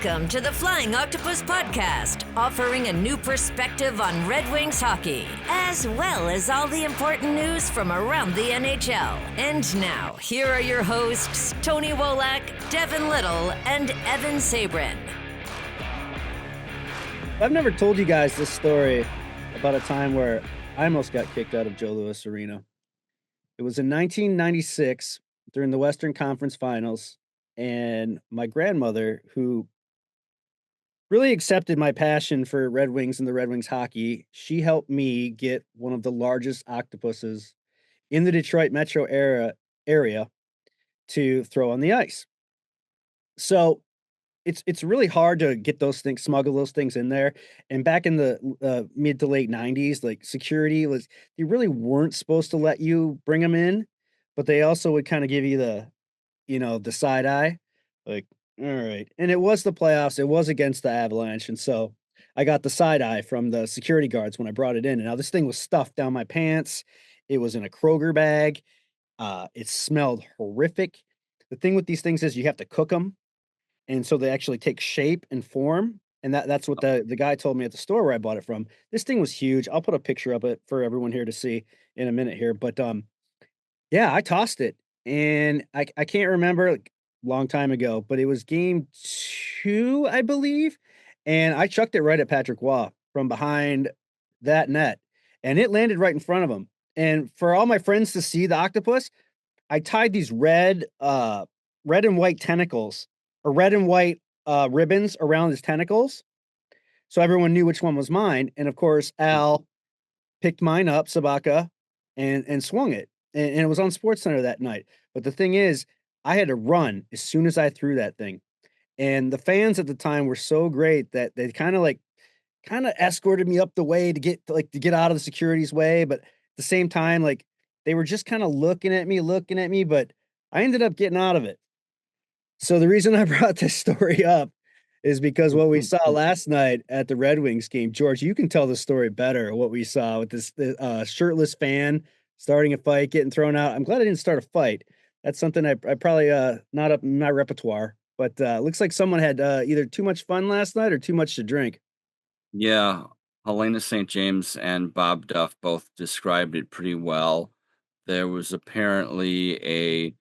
Welcome to the Flying Octopus podcast, offering a new perspective on Red Wings hockey, as well as all the important news from around the NHL. And now, here are your hosts, Tony Wolak, Devin Little, and Evan Sabrin. I've never told you guys this story about a time where I almost got kicked out of Joe Louis Arena. It was in 1996 during the Western Conference Finals, and my grandmother, who really accepted my passion for Red Wings and the Red Wings hockey, she helped me get one of the largest octopuses in the Detroit metro area to throw on the ice. So it's really hard to get those things, smuggle those things in there. And back in the mid to late 90s, like security was, they really weren't supposed to let you bring them in, but they also would kind of give you the side eye, like, all right. And it was the playoffs. It was against the Avalanche. And so I got the side eye from the security guards when I brought it in. And now this thing was stuffed down my pants. It was in a Kroger bag. It smelled horrific. The thing with these things is you have to cook them. And so they actually take shape and form. And that's what the guy told me at the store where I bought it from. This thing was huge. I'll put a picture of it for everyone here to see in a minute here. But yeah, I tossed it. And I can't remember, like, long time ago, but it was game 2, I believe. And I chucked it right at Patrick Waugh from behind that net. And it landed right in front of him. And for all my friends to see the octopus, I tied these red and white tentacles, or red and white ribbons around his tentacles, so everyone knew which one was mine. And of course, Al picked mine up, Sabaka, and swung it. And it was on SportsCenter that night. But the thing is, I had to run as soon as I threw that thing. And the fans at the time were so great that they kind of escorted me up the way to get out of the security's way. But at the same time, like, they were just kind of looking at me, but I ended up getting out of it. So the reason I brought this story up is because what we saw last night at the Red Wings game, George, you can tell the story better, what we saw with this shirtless fan starting a fight, getting thrown out. I'm glad I didn't start a fight. That's something I probably not up in my repertoire, but looks like someone had either too much fun last night or too much to drink. Yeah, Helena St. James and Bob Duff both described it pretty well. There was apparently a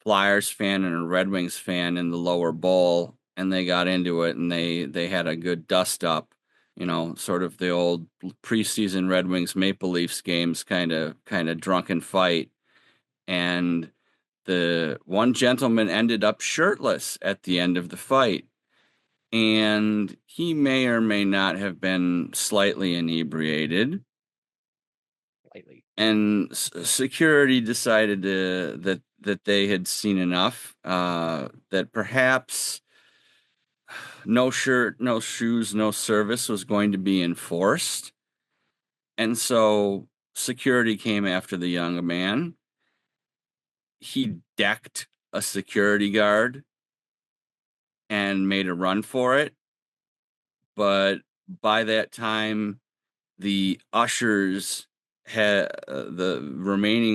Flyers fan and a Red Wings fan in the lower bowl, and they got into it, and they had a good dust up, sort of the old preseason Red Wings Maple Leafs games kind of drunken fight. And the one gentleman ended up shirtless at the end of the fight, and he may or may not have been slightly inebriated. And security decided that they had seen enough, that perhaps no shirt, no shoes, no service was going to be enforced. And so security came after the young man. He decked a security guard and made a run for it. But by that time, the remaining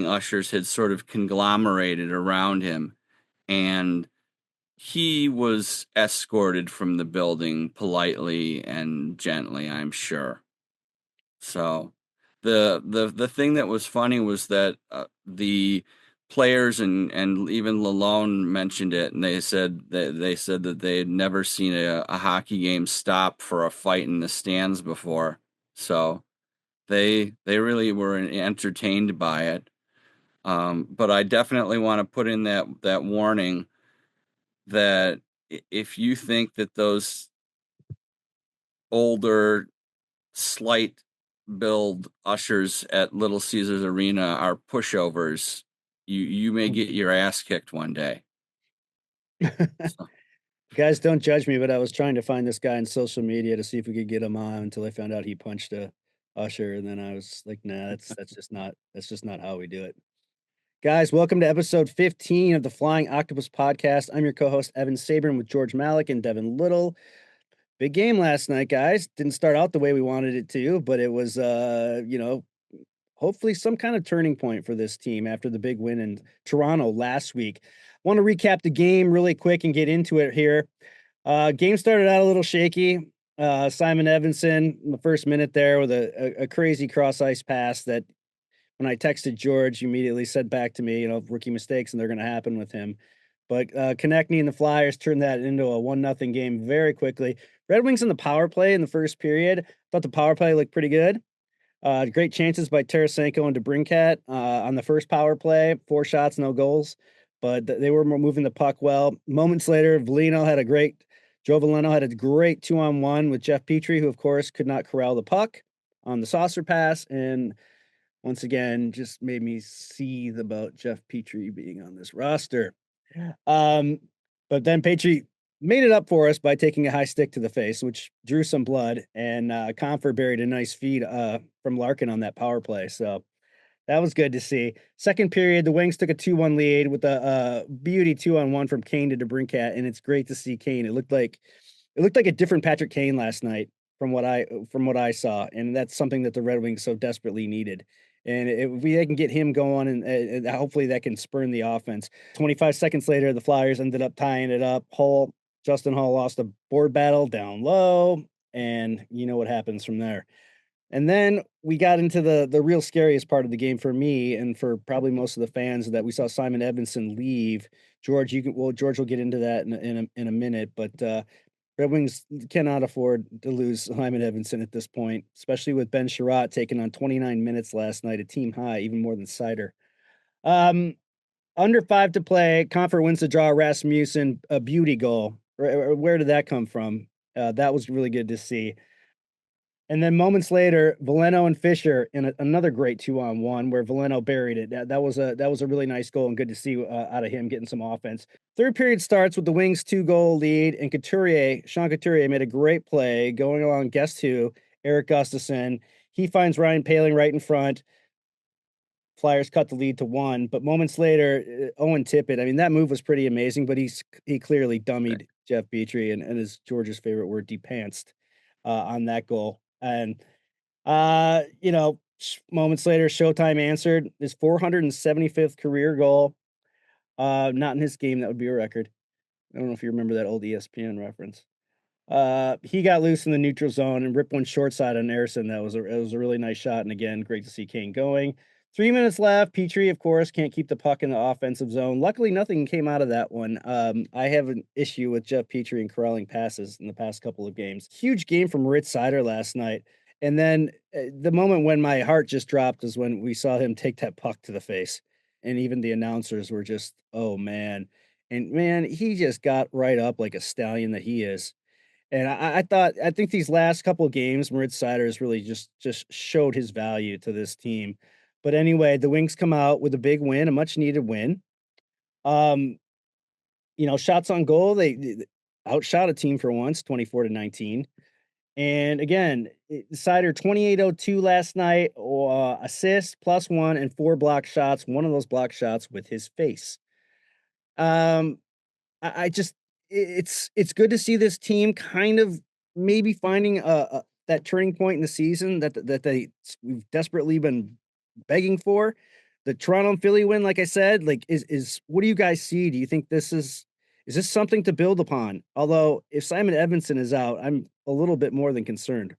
ushers had sort of conglomerated around him, and he was escorted from the building politely and gently, I'm sure. So the thing that was funny was that the players and even Lalone mentioned it, and they said that they had never seen a hockey game stop for a fight in the stands before. So they really were entertained by it. But I definitely want to put in that warning that if you think that those older, slight build ushers at Little Caesars Arena are pushovers, you may get your ass kicked one day. So. Guys, don't judge me, but I was trying to find this guy on social media to see if we could get him on until I found out he punched a usher, and then I was like, nah, that's just not how we do it. Guys, welcome to episode 15 of the Flying Octopus podcast. I'm your co-host Evan Sabrin with George Malik and Devin Little. Big game last night, guys. Didn't start out the way we wanted it to, but it was hopefully some kind of turning point for this team after the big win in Toronto last week. Want to recap the game really quick and get into it here. Game started out a little shaky. Simon Evanson in the first minute there with a crazy cross ice pass that when I texted George, he immediately said back to me, rookie mistakes and they're going to happen with him. But Konechny and the Flyers turned that into a 1-0 game very quickly. Red Wings in the power play in the first period. Thought the power play looked pretty good. Great chances by Tarasenko and DeBrincat on the first power play. 4 shots, no goals, but they were moving the puck well. Moments later, Joe Veleno had a great 2-on-1 with Jeff Petrie, who of course could not corral the puck on the saucer pass, and once again just made me seethe about Jeff Petrie being on this roster. Um, but then Petrie made it up for us by taking a high stick to the face, which drew some blood, and Confer buried a nice feed from Larkin on that power play. So that was good to see. Second period, the Wings took a 2-1 lead with a beauty 2-on-1 from Kane to DeBrincat, and it's great to see Kane. It looked like a different Patrick Kane last night from what I saw, and that's something that the Red Wings so desperately needed. And if they can get him going, and hopefully that can spurn the offense. 25 seconds later, the Flyers ended up tying it up. Justin Hall lost a board battle down low, and you know what happens from there. And then we got into the real scariest part of the game for me and for probably most of the fans, that we saw Simon Edmondson leave. George will get into that in a minute, but Red Wings cannot afford to lose Simon Edmondson at this point, especially with Ben Sherratt taking on 29 minutes last night, a team high, even more than Seider. Under 5 to play, Confer wins the draw. Rasmussen, a beauty goal. Where did that come from? That was really good to see. And then moments later, Veleno and Fisher in another great 2-on-1 where Veleno buried it. That was a really nice goal and good to see out of him getting some offense. Third period starts with the Wings 2-goal lead, and Sean Couturier made a great play going along guess who, Eric Gustafsson. He finds Ryan Poehling right in front. Flyers cut the lead to 1, but moments later, Owen Tippett. I mean, that move was pretty amazing, but he clearly dummied Jeff Petrie and is George's favorite word, depantsed on that goal. And moments later, Showtime answered his 475th career goal. Not in his game, that would be a record. I don't know if you remember that old ESPN reference. He got loose in the neutral zone and ripped one short side on Ersson. It was a really nice shot, and again, great to see Kane going. 3 minutes left. Petrie, of course, can't keep the puck in the offensive zone. Luckily, nothing came out of that one. I have an issue with Jeff Petrie and corralling passes in the past couple of games. Huge game from Moritz Seider last night. And then the moment when my heart just dropped is when we saw him take that puck to the face. And even the announcers were just, oh, man. And, man, he just got right up like a stallion that he is. And I think these last couple of games, Moritz Seider has really just showed his value to this team. But anyway, the Wings come out with a big win, a much needed win. Shots on goal, they outshot a team for once, 24-19. And again, Seider 28-02 last night, assists +1 and 4 block shots. One of those block shots with his face. It's good to see this team kind of maybe finding that turning point in the season that we've desperately been begging for. The Toronto and Philly win, like I said, is what do you guys see? Do you think this is this something to build upon? Although if Simon Edmondson is out, I'm a little bit more than concerned.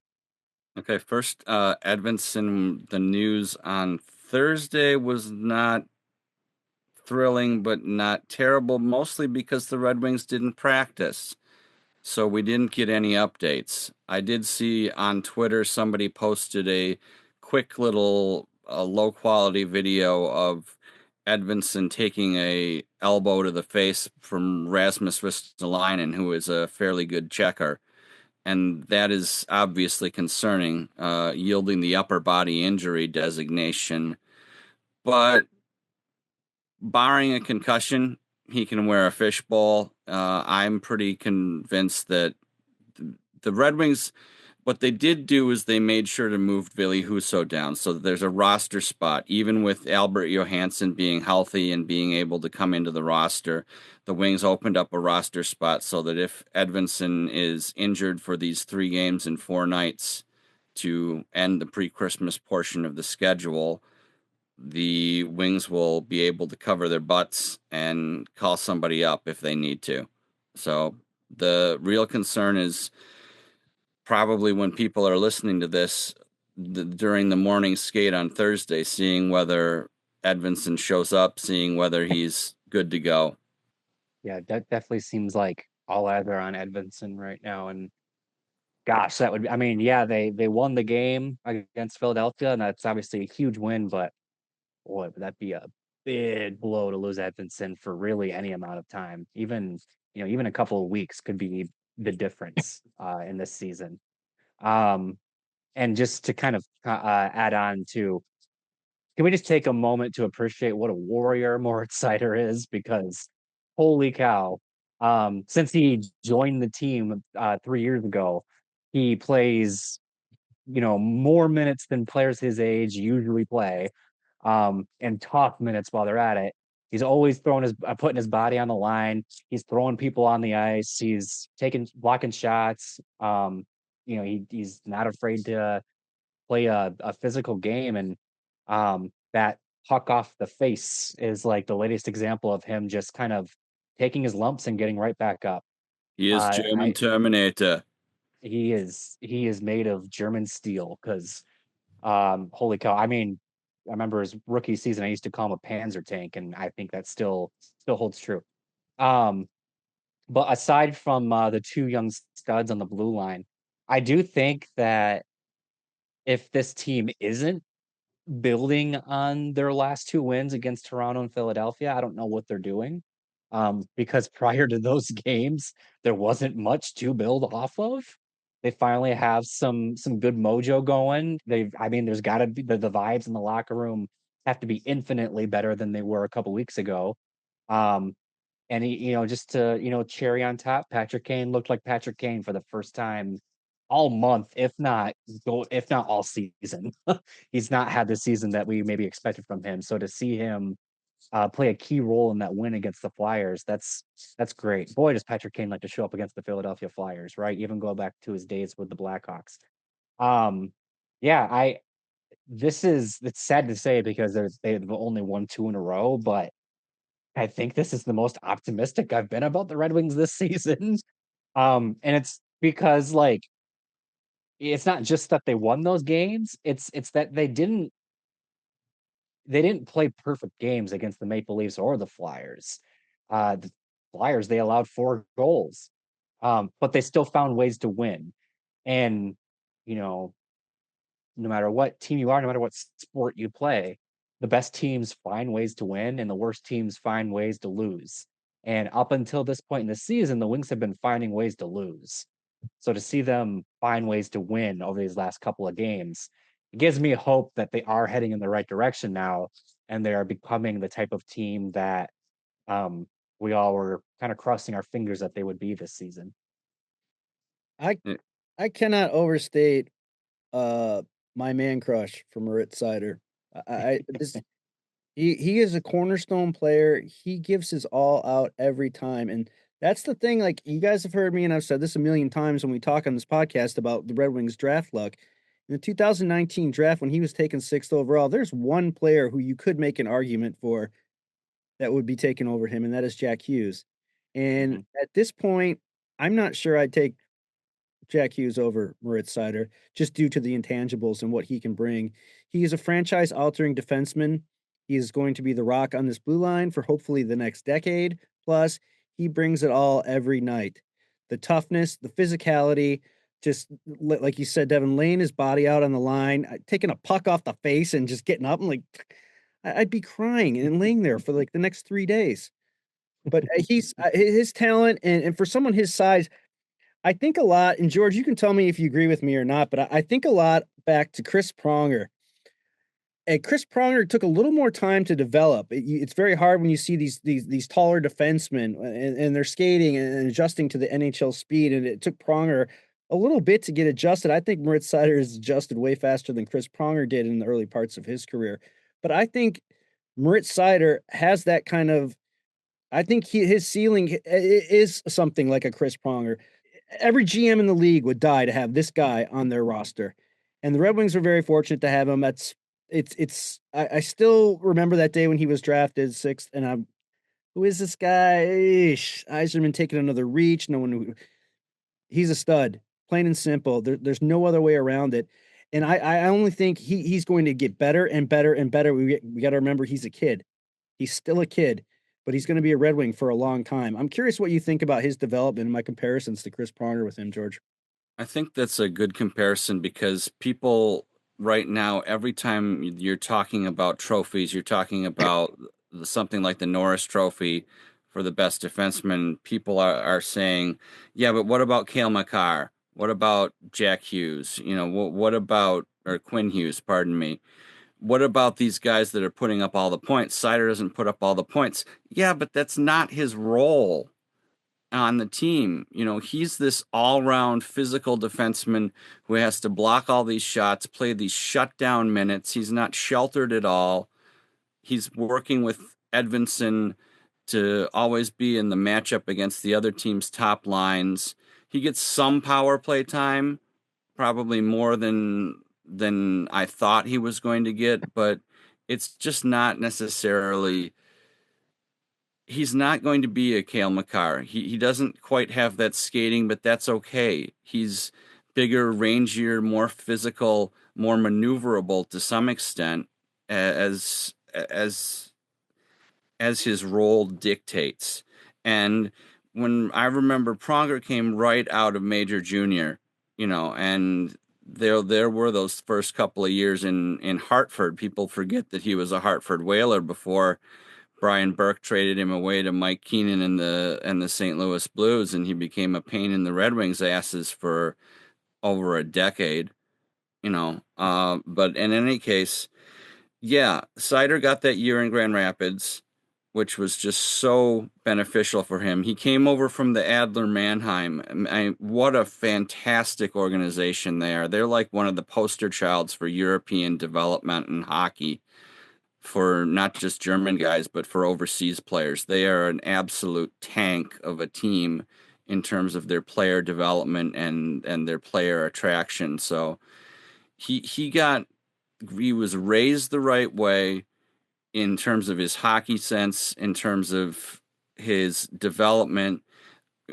Okay, first, Edmondson, the news on Thursday was not thrilling, but not terrible, mostly because the Red Wings didn't practice. So we didn't get any updates. I did see on Twitter somebody posted a quick little low quality video of Edmondson taking a elbow to the face from Rasmus Ristolainen, who is a fairly good checker. And that is obviously concerning, yielding the upper body injury designation. But barring a concussion, he can wear a fishbowl. I'm pretty convinced that the Red Wings, what they did do is they made sure to move Billy Husso down so that there's a roster spot. Even with Albert Johansson being healthy and being able to come into the roster, the Wings opened up a roster spot so that if Edmondson is injured for these 3 games and 4 nights to end the pre-Christmas portion of the schedule, the Wings will be able to cover their butts and call somebody up if they need to. So The real concern is probably when people are listening to this during the morning skate on Thursday, seeing whether Edvinson shows up, seeing whether he's good to go. Yeah, that definitely seems like all eyes are on Edvinson right now. And gosh, that would be, I mean, yeah, they won the game against Philadelphia, and that's obviously a huge win, but boy, would that be a big blow to lose Edvinson for really any amount of time. Even, even a couple of weeks could be the difference in this season. Um, and just to kind of add on to, can we just take a moment to appreciate what a warrior Moritz Seider is? Because holy cow, since he joined the team 3 years ago, he plays, more minutes than players his age usually play, and tough minutes while they're at it. He's always putting his body on the line. He's throwing people on the ice. He's blocking shots. He's not afraid to play a physical game, and that puck off the face is like the latest example of him just kind of taking his lumps and getting right back up. He is German I Terminator. he is made of German steel because holy cow. I mean, I remember his rookie season, I used to call him a Panzer tank, and I think that still holds true. Um, but aside from the two young studs on the blue line, I do think that if this team isn't building on their last two wins against Toronto and Philadelphia, I don't know what they're doing. Because prior to those games, there wasn't much to build off of. They finally have some good mojo going. I mean, there's got to be the vibes in the locker room have to be infinitely better than they were a couple weeks ago. Um, and just to, cherry on top, Patrick Kane looked like Patrick Kane for the first time all month, if not all season. He's not had the season that we maybe expected from him. So to see him play a key role in that win against the Flyers, that's great. Boy, does Patrick Kane like to show up against the Philadelphia Flyers, right? Even go back to his days with the Blackhawks. Um, yeah, it's sad to say because they've only won two in a row, but I think this is the most optimistic I've been about the Red Wings this season. And it's because like it's not just that they won those games, it's that they didn't play perfect games against the Maple Leafs or the Flyers. The Flyers, they allowed 4 goals. But they still found ways to win. And, you know, no matter what team you are, no matter what sport you play, the best teams find ways to win and the worst teams find ways to lose. And up until this point in the season, the Wings have been finding ways to lose. So to see them find ways to win over these last couple of games, it gives me hope that they are heading in the right direction now and they are becoming the type of team that um, we all were kind of crossing our fingers that they would be this season. I Eh, I cannot overstate uh my man crush for Moritz Seider. I this he is a cornerstone player. He gives his all out every time. And that's the thing. Like, you guys have heard me, and I've said this a million times when we talk on this podcast about the Red Wings draft luck. In the 2019 draft, when he was taken sixth overall, there's one player who you could make an argument for that would be taken over him, and that is Jack Hughes. And Mhm. at this point, I'm not sure I'd take Jack Hughes over Moritz Seider just due to the intangibles and what he can bring. He is a franchise altering defenseman. He is going to be the rock on this blue line for hopefully the next decade. Plus, he brings it all every night. The toughness, the physicality, just like you said, Devin, laying his body out on the line, taking a puck off the face and just getting up. I'm like, I'd be crying and laying there for like the next 3 days. But he's his talent, and for someone his size, I think a lot, and George, you can tell me if you agree with me or not, but I think a lot back to Chris Pronger. And Chris Pronger took a little more time to develop. It's very hard when you see these taller defensemen and they're skating and adjusting to the NHL speed. And it took Pronger a little bit to get adjusted. I think Moritz Seider has adjusted way faster than Chris Pronger did in the early parts of his career. But I think Moritz Seider has that kind of. I think his ceiling is something like a Chris Pronger. Every GM in the league would die to have this guy on their roster. And the Red Wings were very fortunate to have him. I still remember that day when he was drafted sixth, and I Who is this guy? Eesh. Eiserman taking another reach. No one. He's a stud, plain and simple. There's no other way around it. And I only think he's going to get better and better and better. We got to remember he's a kid. He's still a kid, but he's going to be a Red Wing for a long time. I'm curious what you think about his development and my comparisons to Chris Pronger with him, George. I think that's a good comparison because people right now, every time you're talking about trophies, you're talking about something like the Norris Trophy for the best defenseman. People are saying, yeah, but what about Cale Makar? What about Jack Hughes? What about, or Quinn Hughes, pardon me. What about these guys that are putting up all the points? Seider doesn't put up all the points. Yeah, but that's not his role on the team. He's this all-round physical defenseman who has to block all these shots, play these shutdown minutes. He's not sheltered at all. He's working with Edvinsson to always be in the matchup against the other team's top lines. He gets some power play time, probably more than I thought he was going to get, but it's just not necessarily. He's not going to be a Cale Makar. He doesn't quite have that skating, but that's okay. He's bigger, rangier, more physical, more maneuverable to some extent as his role dictates. And when I remember Pronger came right out of Major Junior, and there were those first couple of years in Hartford. People forget that he was a Hartford Whaler before Brian Burke traded him away to Mike Keenan and the St. Louis Blues, and he became a pain in the Red Wings' asses for over a decade. But in any case, yeah, Seider got that year in Grand Rapids, which was just so beneficial for him. He came over from the Adler Mannheim. What a fantastic organization they are. They're like one of the poster childs for European development in hockey, for not just German guys, but for overseas players. They are an absolute tank of a team in terms of their player development and their player attraction. So he was raised the right way in terms of his hockey sense, in terms of his development.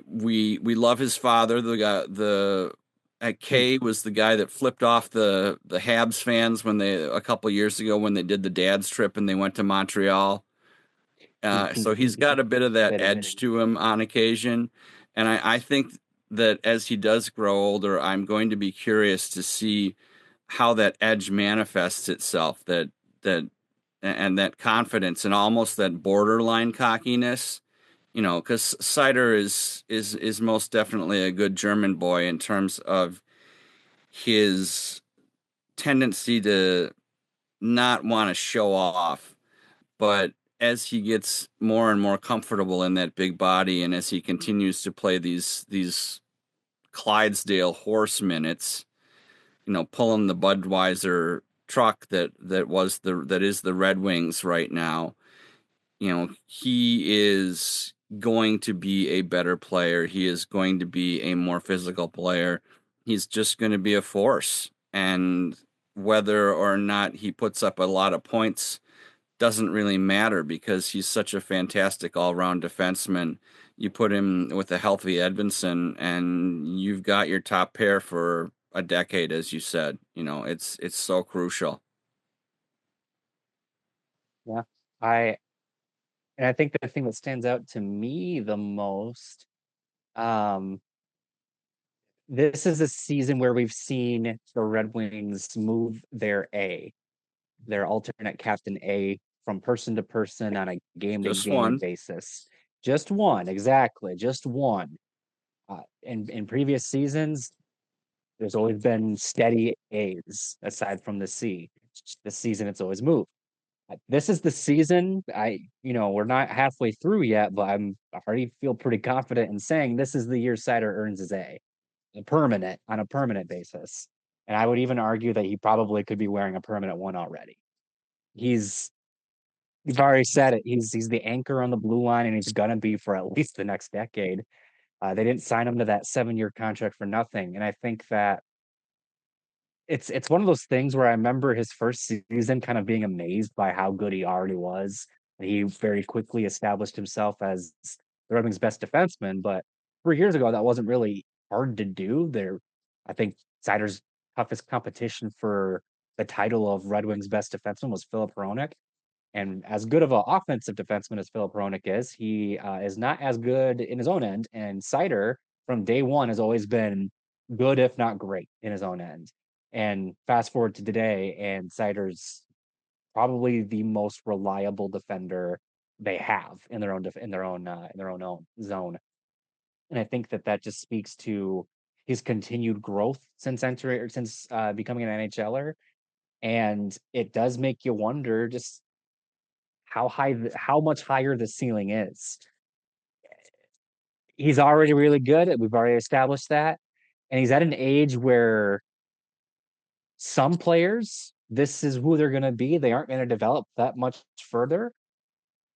We love his father, the guy, Kay was the guy that flipped off the Habs fans when a couple years ago when they did the dad's trip and they went to Montreal. So he's got a bit of that edge to him on occasion. And I think that as he does grow older, I'm going to be curious to see how that edge manifests itself, that and that confidence and almost that borderline cockiness. Because Seider is most definitely a good German boy in terms of his tendency to not want to show off. But as he gets more and more comfortable in that big body, and as he continues to play these Clydesdale horse minutes, pulling the Budweiser truck that is the Red Wings right now, he is going to be a better player. He is going to be a more physical player. He's just going to be a force. And whether or not he puts up a lot of points doesn't really matter because he's such a fantastic all-round defenseman. You put him with a healthy Edvinsson and you've got your top pair for a decade, as you said. It's so crucial. Yeah. I think the thing that stands out to me the most, this is a season where we've seen the Red Wings move their alternate captain A from person to person on a game-to-game basis. Just one, exactly, just one. In previous seasons, there's always been steady A's aside from the C. This season, it's always moved. This is the season. We're not halfway through yet, but I already feel pretty confident in saying this is the year Seider earns his A, on a permanent basis. And I would even argue that he probably could be wearing a permanent one already. You've already said it. He's the anchor on the blue line, and he's gonna be for at least the next decade. They didn't sign him to that 7-year contract for nothing, and I think that it's one of those things where I remember his first season kind of being amazed by how good he already was. And he very quickly established himself as the Red Wings' best defenseman. But 3 years ago, that wasn't really hard to do. I think Seider's toughest competition for the title of Red Wings' best defenseman was Philip Hronek. And as good of an offensive defenseman as Philip Hronek is, he is not as good in his own end. And Seider, from day one, has always been good, if not great, in his own end. And fast forward to today, and Seider's probably the most reliable defender they have in their own own zone. And I think that just speaks to his continued growth since becoming an NHLer. And it does make you wonder just how much higher the ceiling is. He's already really good. We've already established that. And he's at an age where some players, this is who they're going to be. They aren't going to develop that much further.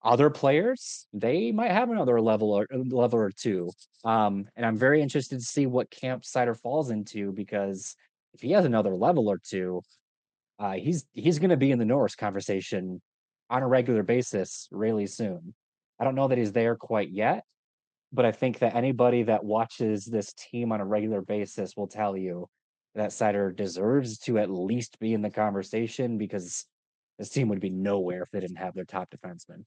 Other players, they might have another level or two. And I'm very interested to see what camp Seider falls into, because if he has another level or two, he's going to be in the Norris conversation on a regular basis really soon. I don't know that he's there quite yet, but I think that anybody that watches this team on a regular basis will tell you that Seider deserves to at least be in the conversation, because this team would be nowhere if they didn't have their top defenseman.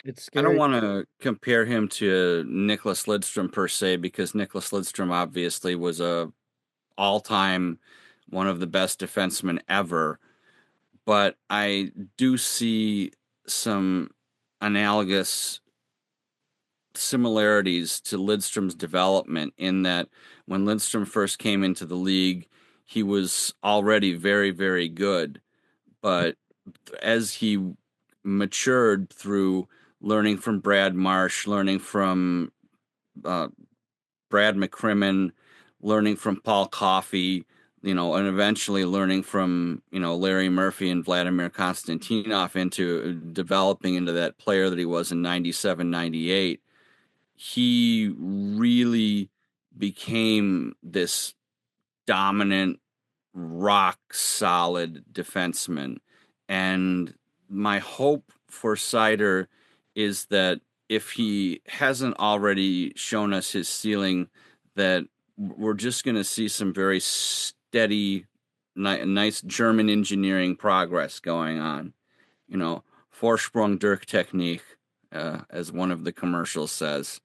It's I don't scary. want to compare him to Nicholas Lidstrom per se, because Nicholas Lidstrom obviously was a all-time one of the best defensemen ever. But I do see some analogous similarities to Lidstrom's development, in that when Lidstrom first came into the league, he was already very, very good. But as he matured through learning from Brad Marsh, learning from Brad McCrimmon, learning from Paul Coffey, and eventually learning from, Larry Murphy and Vladimir Konstantinov, into developing into that player that he was in 97, 98, he really became this dominant, rock solid defenseman. And my hope for Seider is that if he hasn't already shown us his ceiling, that we're just going to see some very steady, nice German engineering progress going on. Vorsprung durch Technik, as one of the commercials says,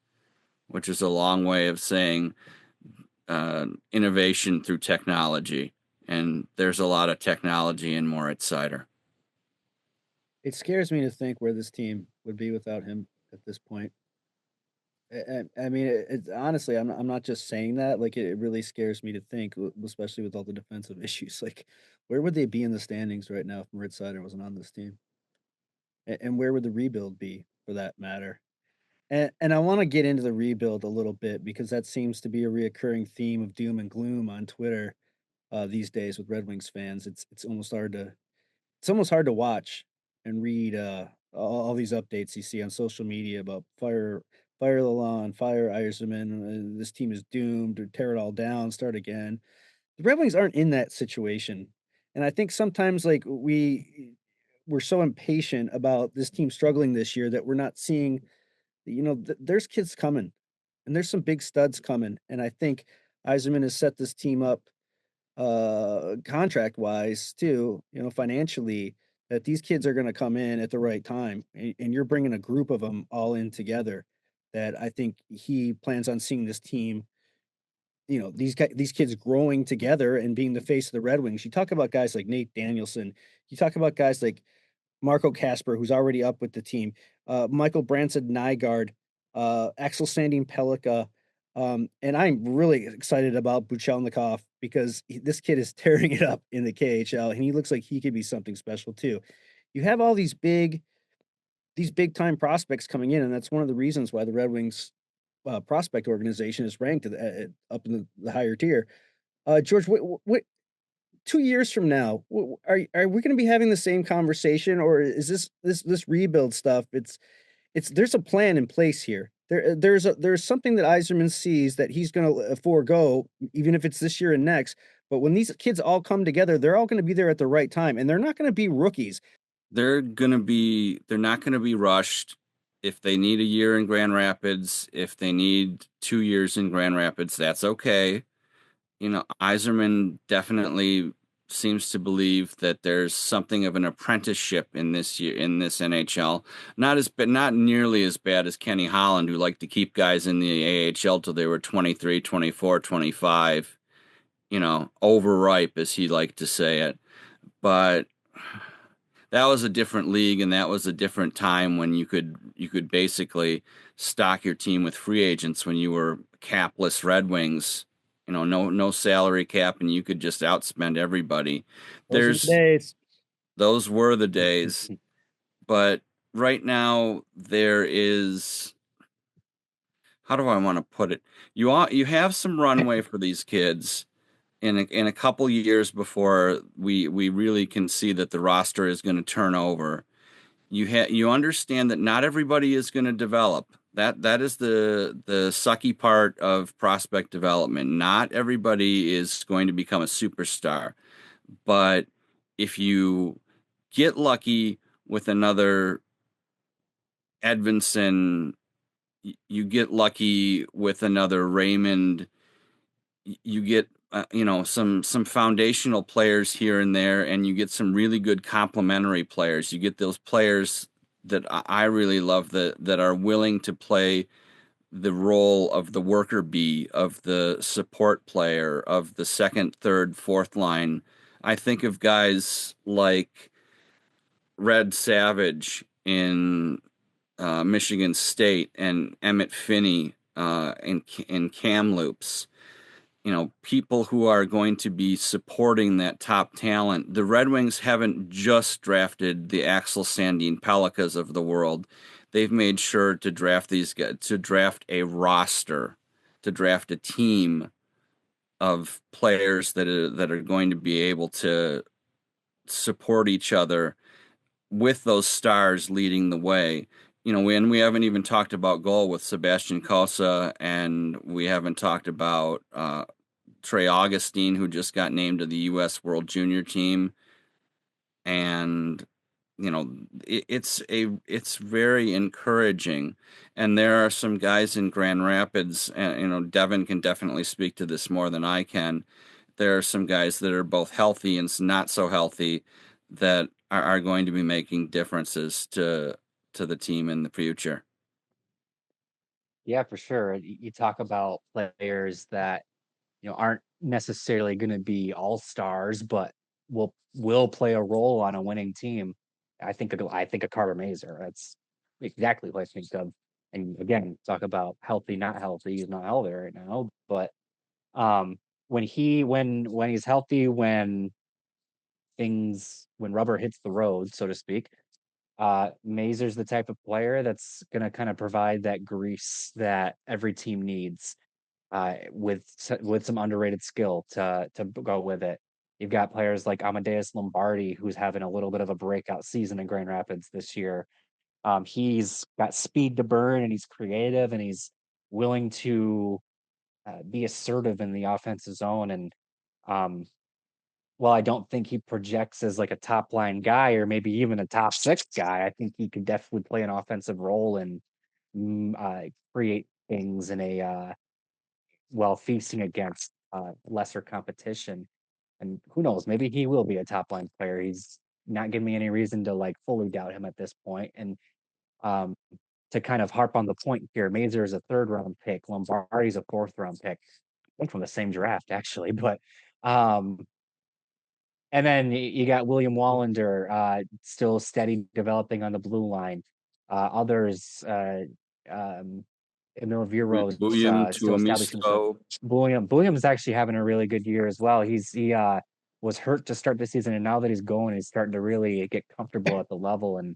which is a long way of saying innovation through technology. And there's a lot of technology in Moritz Seider. It scares me to think where this team would be without him at this point. I mean, it's honestly, I'm not just saying that. Like, it really scares me to think, especially with all the defensive issues. Like, where would they be in the standings right now if Moritz Seider wasn't on this team? And where would the rebuild be, for that matter? And I want to get into the rebuild a little bit, because that seems to be a reoccurring theme of doom and gloom on Twitter these days with Red Wings fans. It's almost hard to watch and read all these updates you see on social media about fire Lalonde, fire Yzerman. This team is doomed, or tear it all down, start again. The Red Wings aren't in that situation, and I think sometimes, like, we're so impatient about this team struggling this year that we're not seeing. There's kids coming, and there's some big studs coming, and I think Yzerman has set this team up contract wise too, financially, that these kids are going to come in at the right time, and you're bringing a group of them all in together, that I think he plans on seeing this team, these kids growing together and being the face of the Red Wings. You talk about guys like Nate Danielson, you talk about guys like Marco Kasper, who's already up with the team, Michael Branson Nygaard, Axel Sandin Pelika, and I'm really excited about Buchelnikov, because this kid is tearing it up in the KHL, and he looks like he could be something special too. You have all these big time prospects coming in, and that's one of the reasons why the Red Wings prospect organization is ranked up in the higher tier. George, what 2 years from now, are we going to be having the same conversation, or is this rebuild stuff? There's a plan in place here. There's something that Yzerman sees that he's going to forego, even if it's this year and next. But when these kids all come together, they're all going to be there at the right time, and they're not going to be rookies. they're not gonna be rushed. If they need a year in Grand Rapids, if they need 2 years in Grand Rapids, that's okay. Iserman definitely seems to believe that there's something of an apprenticeship in this NHL. Not nearly as bad as Kenny Holland, who liked to keep guys in the AHL till they were 23, 24, 25, overripe, as he liked to say it. But that was a different league, and that was a different time when you could basically stock your team with free agents when you were capless Red Wings. No salary cap, and you could just outspend everybody. Those are the days. Those were the days. But right now there is, how do I want to put it? You have some runway for these kids in a couple years before we really can see that the roster is going to turn over. You understand that not everybody is going to develop. That is the sucky part of prospect development. Not everybody is going to become a superstar. But if you get lucky with another Edvinson, you get lucky with another Raymond, you get some foundational players here and there, and you get some really good complementary players. You get those players that I really love, that are willing to play the role of the worker bee, of the support player, of the second, third, fourth line. I think of guys like Red Savage in Michigan State, and Emmett Finney in Kamloops. People who are going to be supporting that top talent. The Red Wings haven't just drafted the Axel Sandin Pelikas of the world. They've made sure to draft these guys, to draft a roster, to draft a team of players that are going to be able to support each other, with those stars leading the way. And we haven't even talked about goal with Sebastian Kosa, and we haven't talked about Trey Augustine, who just got named to the U.S. World Junior Team. And it's very encouraging. And there are some guys in Grand Rapids, and Devin can definitely speak to this more than I can. There are some guys that are both healthy and not so healthy that are going to be making differences to the team in the future. Yeah, for sure. You talk about players that aren't necessarily going to be all stars, but will play a role on a winning team. I think of Carter Mazer. That's exactly what I think of. And again, talk about healthy, not healthy. He's not healthy right now, but um, when he's healthy, when rubber hits the road, so to speak, Mazer's the type of player that's going to kind of provide that grease that every team needs, with some underrated skill to go with it. You've got players like Amadeus Lombardi, who's having a little bit of a breakout season in Grand Rapids this year. He's got speed to burn, and he's creative, and he's willing to be assertive in the offensive zone. And um, while I don't think he projects as like a top line guy or maybe even a top six guy, I think he could definitely play an offensive role and create things in a while feasting against lesser competition. And who knows, maybe he will be a top line player. He's not giving me any reason to like fully doubt him at this point. And um, to kind of harp on the point here, Mazer is a third round pick, Lombardi's a fourth round pick. I think from the same draft actually, but um, and then you got William Wallander, still steady developing on the blue line. Others, Emil Viro, William still establishing himself. Tuomisto. William is actually having a really good year as well. He was hurt to start the season, and now that he's going, he's starting to really get comfortable at the level. And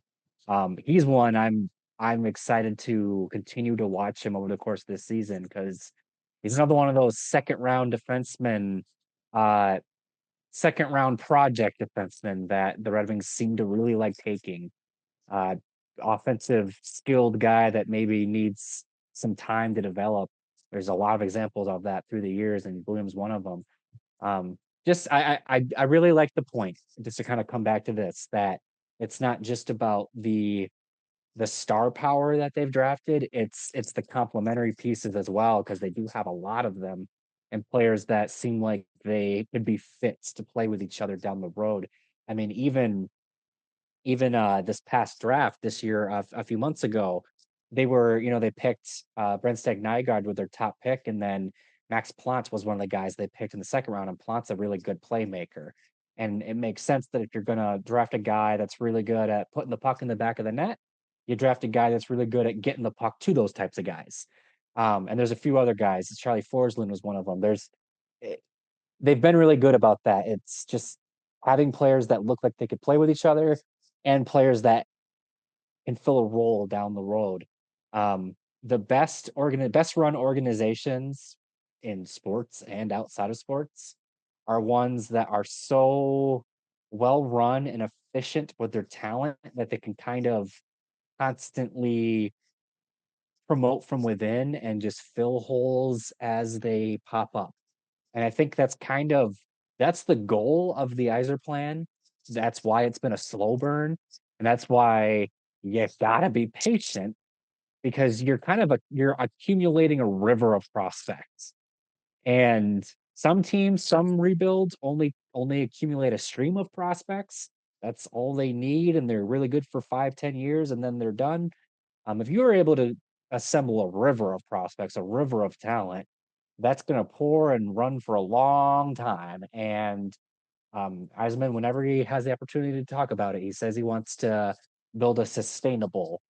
he's one I'm excited to continue to watch him over the course of this season, because he's another one of those uh, second round project defensemen that the Red Wings seem to really like taking. Uh, Offensive skilled guy that maybe needs some time to develop. There's a lot of examples of that through the years, and Williams one of them. Just I really like the point, just to kind of come back to this, that It's not just about the star power that they've drafted. It's the complementary pieces as well, because they do have a lot of them and players that seem like they could be fits to play with each other down the road. I mean, even this past draft this year, a few months ago, they picked Brent Nygaard with their top pick, and then Max Plant was one of the guys they picked in the second round, and Plant's a really good playmaker. And it makes sense that if you're going to draft a guy that's really good at putting the puck in the back of the net, you draft a guy that's really good at getting the puck to those types of guys. And there's a few other guys. Charlie Forsland was one of them. Eh, they've been really good about that. It's just having players that look like they could play with each other and players that can fill a role down the road. The best run organizations in sports and outside of sports are ones that are so well run and efficient with their talent that they can kind of constantly promote from within and just fill holes as they pop up. And I think that's the goal of the Iser plan. That's why it's been a slow burn. And that's why you gotta be patient, because you're accumulating a river of prospects. And some teams, some rebuilds only accumulate a stream of prospects. That's all they need, and they're really good for 5, 10 years, and then they're done. If you are able to assemble a river of prospects, a river of talent, that's going to pour and run for a long time. And Eisman, whenever he has the opportunity to talk about it, he says he wants to build a sustainable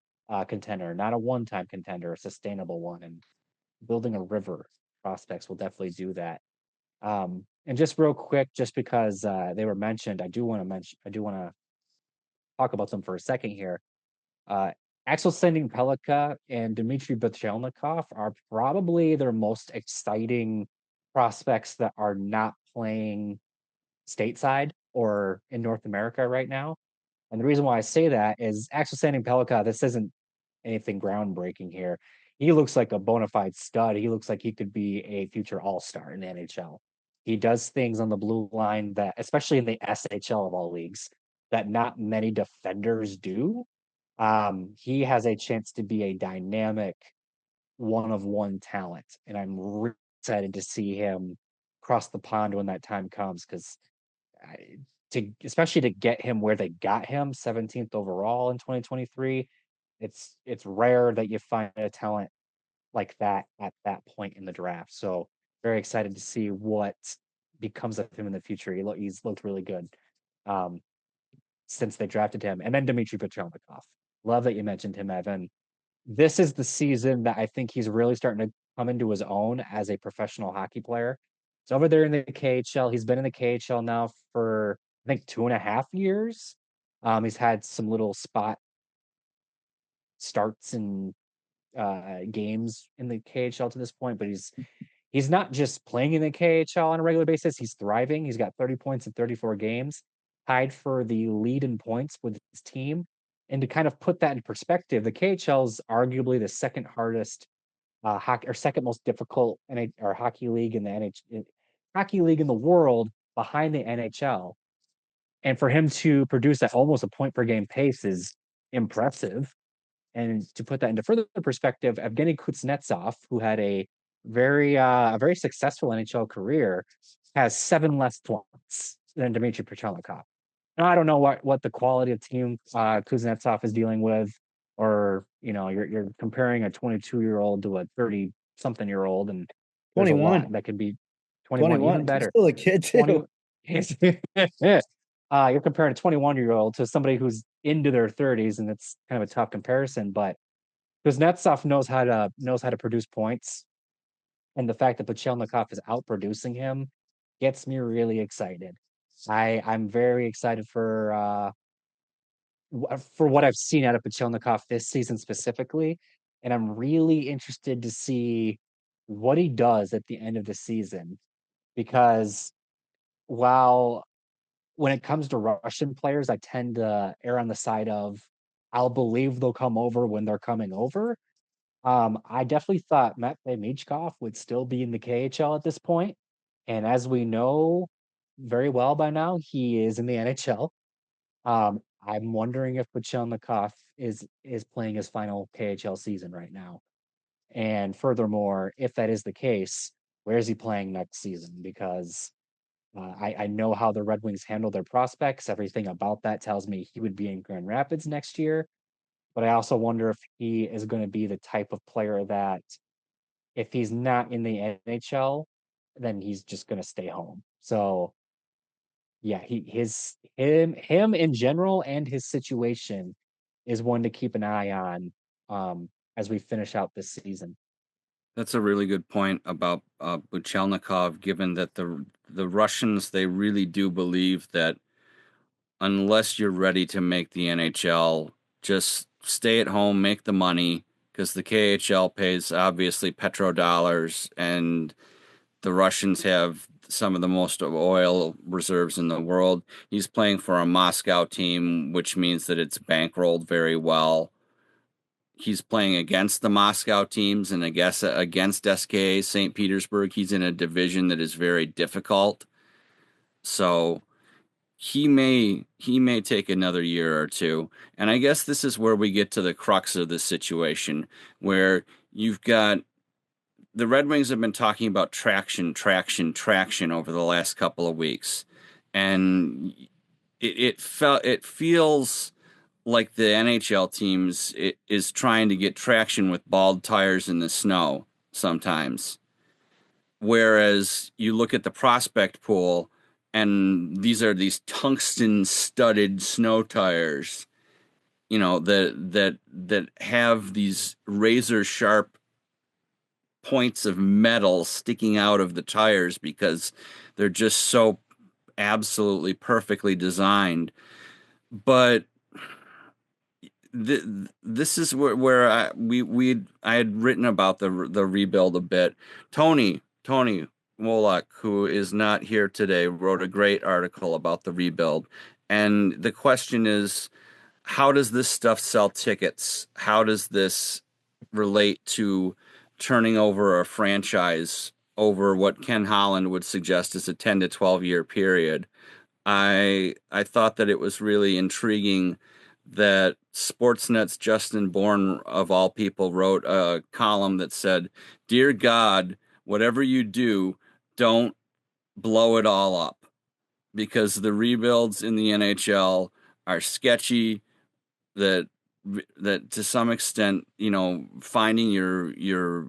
contender, not a one-time contender, a sustainable one. And building a river prospects will definitely do that. And just real quick, just because they were mentioned, I do want to talk about them for a second here. Uh, Axel Sending Pelika and Dmitry Bachelnikov are probably their most exciting prospects that are not playing stateside or in North America right now. And the reason why I say that is Axel Sending Pelika, this isn't anything groundbreaking here. He looks like a bona fide stud. He looks like he could be a future all-star in the NHL. He does things on the blue line that, especially in the SHL of all leagues, that not many defenders do. He has a chance to be a dynamic one of one talent, and I'm really excited to see him cross the pond when that time comes, because to especially to get him where they got him, 17th overall in 2023, it's rare that you find a talent like that at that point in the draft. So very excited to see what becomes of him in the future. He's looked really good um, since they drafted him. And then Dmitry Petrelnikov. Love that you mentioned him, Evan. This is the season that I think he's really starting to come into his own as a professional hockey player. He's over there in the KHL. He's been in the KHL now for, I think, 2.5 years. He's had some little spot starts and games in the KHL to this point, but he's not just playing in the KHL on a regular basis. He's thriving. He's got 30 points in 34 games, tied for the lead in points with his team. And to kind of put that in perspective, the KHL is arguably the second hardest hockey, or second most difficult or hockey league in the hockey league in the world, behind the NHL. And for him to produce at almost a point per game pace is impressive. And to put that into further perspective, Evgeny Kuznetsov, who had a very successful NHL career, has 7 less points than Dmitry Petrelnikov. Now, I don't know what the quality of team Kuznetsov is dealing with, or you're comparing a 22-year-old to a 30-something-year-old, and there's a 21. lot that could be 21, even He's better. still a kid too. 20, you're comparing a 21-year-old to somebody who's into their 30s, and it's kind of a tough comparison. But Kuznetsov knows how to produce points, and the fact that Pachelnikov is outproducing him gets me really excited. I'm very excited for what I've seen out of Pachelnikov this season specifically, and I'm really interested to see what he does at the end of the season, because while when it comes to Russian players, I tend to err on the side of I'll believe they'll come over when they're coming over. I definitely thought Matvei Michkov would still be in the KHL at this point, and as we know very well by now, he is in the NHL. I'm wondering if Buchelnikov is playing his final KHL season right now. And furthermore, if that is the case, where is he playing next season? Because I know how the Red Wings handle their prospects. Everything about that tells me he would be in Grand Rapids next year. But I also wonder if he is going to be the type of player that if he's not in the NHL, then he's just going to stay home. So yeah, him in general and his situation is one to keep an eye on as we finish out this season. That's a really good point about Buchelnikov, given that the Russians, they really do believe that unless you're ready to make the NHL, just stay at home, make the money, because the KHL pays obviously petrodollars, and the Russians have some of the most oil reserves in the world. He's playing for a Moscow team, which means that it's bankrolled very well. He's playing against the Moscow teams and I guess against SKA St. Petersburg. He's in a division that is very difficult. So he may take another year or two. And I guess this is where we get to the crux of the situation, where you've got the Red Wings have been talking about traction over the last couple of weeks. And it feels like the NHL teams is trying to get traction with bald tires in the snow sometimes. Whereas you look at the prospect pool, and these are these tungsten studded snow tires, that have these razor sharp points of metal sticking out of the tires because they're just so absolutely perfectly designed. But this is where I had written about the rebuild a bit. Tony Wolak, who is not here today, wrote a great article about the rebuild, and the question is, how does this stuff sell tickets? How does this relate to turning over a franchise over what Ken Holland would suggest is a 10 to 12 year period? I thought that it was really intriguing that Sportsnet's Justin Bourne, of all people, wrote a column that said, "Dear God, whatever you do, don't blow it all up, because the rebuilds in the NHL are sketchy. That to some extent, finding your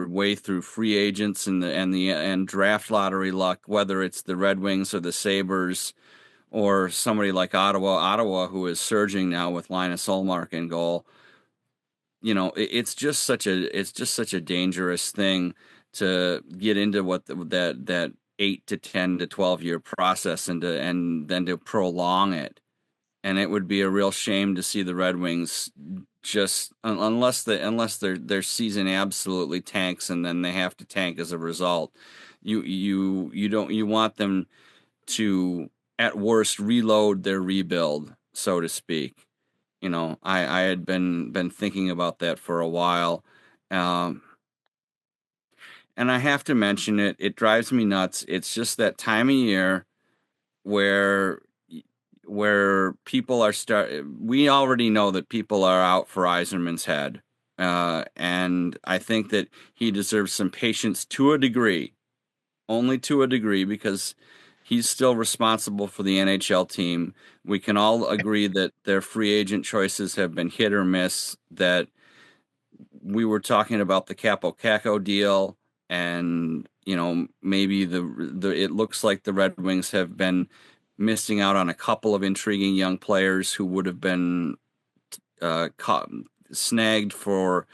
way through free agents and draft lottery luck, whether it's the Red Wings or the Sabres or somebody like Ottawa, who is surging now with Linus Ullmark in goal. It's just such a dangerous thing to get into that 8 to 10 to 12 year process and then to prolong it. And it would be a real shame to see the Red Wings just unless their season absolutely tanks and then they have to tank as a result. You want them to, at worst, reload their rebuild, so to speak. I had been thinking about that for a while, um, and I have to mention it. It drives me nuts. It's just that time of year where people are we already know that people are out for Yzerman's head, and I think that he deserves some patience to a degree, only to a degree, because he's still responsible for the NHL team. We can all agree that their free agent choices have been hit or miss, that we were talking about the Kappo Kakko deal, and maybe it looks like the Red Wings have been missing out on a couple of intriguing young players who would have been snagged for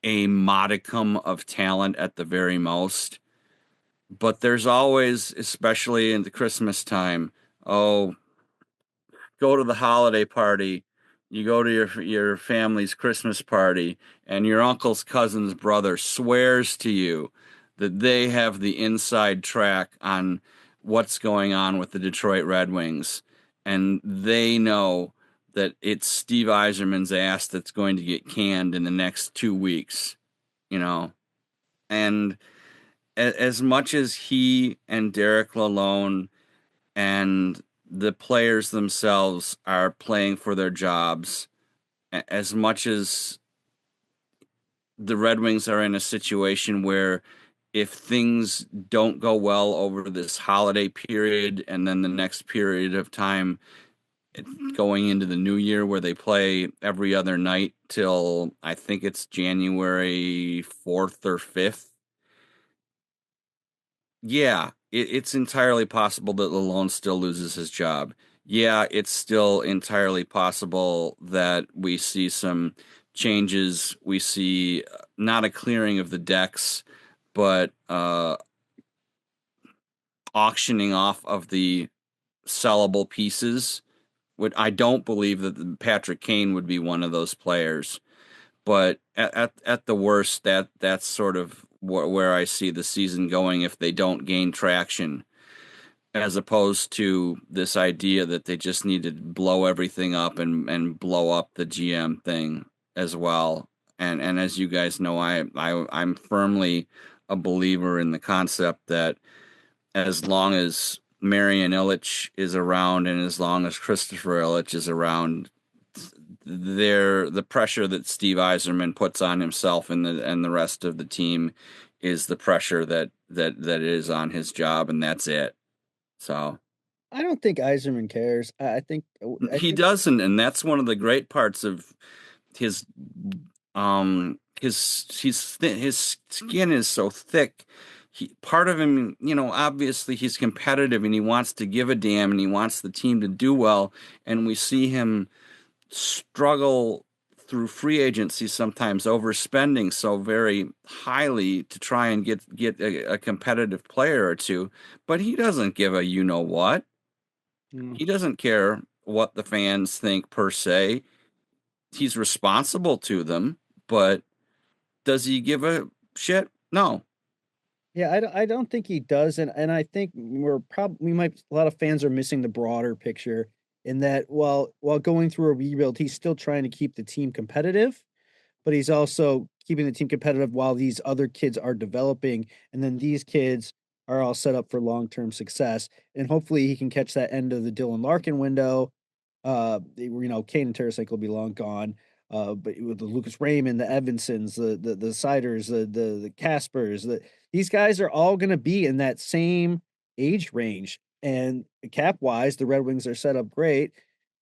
a modicum of talent at the very most. But there's always, especially in the Christmas time, oh, go to the holiday party. You go to your family's Christmas party, and your uncle's cousin's brother swears to you that they have the inside track on what's going on with the Detroit Red Wings, and they know that it's Steve Yzerman's ass that's going to get canned in the next 2 weeks, and as much as he and Derek Lalonde and the players themselves are playing for their jobs as much as the Red Wings are in a situation where if things don't go well over this holiday period and then the next period of time going into the new year where they play every other night till I think it's January 4th or 5th. Yeah, it's entirely possible that Lalone still loses his job. Yeah, it's still entirely possible that we see some changes. We see not a clearing of the decks, but auctioning off of the sellable pieces. I don't believe that Patrick Kane would be one of those players, but at the worst, that's sort of where I see the season going if they don't gain traction, as opposed to this idea that they just need to blow everything up and blow up the GM thing as well. And as you guys know, I'm firmly a believer in the concept that as long as Marian Illich is around and as long as Christopher Illich is around, the pressure that Steve Yzerman puts on himself and the rest of the team is the pressure that is on his job, and that's it. So I don't think Yzerman cares. he doesn't, and that's one of the great parts of his his skin is so thick. Part of him, obviously he's competitive and he wants to give a damn and he wants the team to do well, and we see him struggle through free agency, sometimes overspending so very highly to try and get a competitive player or two, but he doesn't give a what. He doesn't care what the fans think per se. He's responsible to them, but does he give a shit? No. Yeah, I don't think he does, and I think a lot of fans are missing the broader picture in that while going through a rebuild, he's still trying to keep the team competitive, but he's also keeping the team competitive while these other kids are developing, and then these kids are all set up for long-term success, and hopefully he can catch that end of the Dylan Larkin window. Kane and Tarasenko will be long gone. But with the Lucas Raymond, the Evansons, the Seiders, the Caspers, these guys are all going to be in that same age range. And cap wise, the Red Wings are set up great,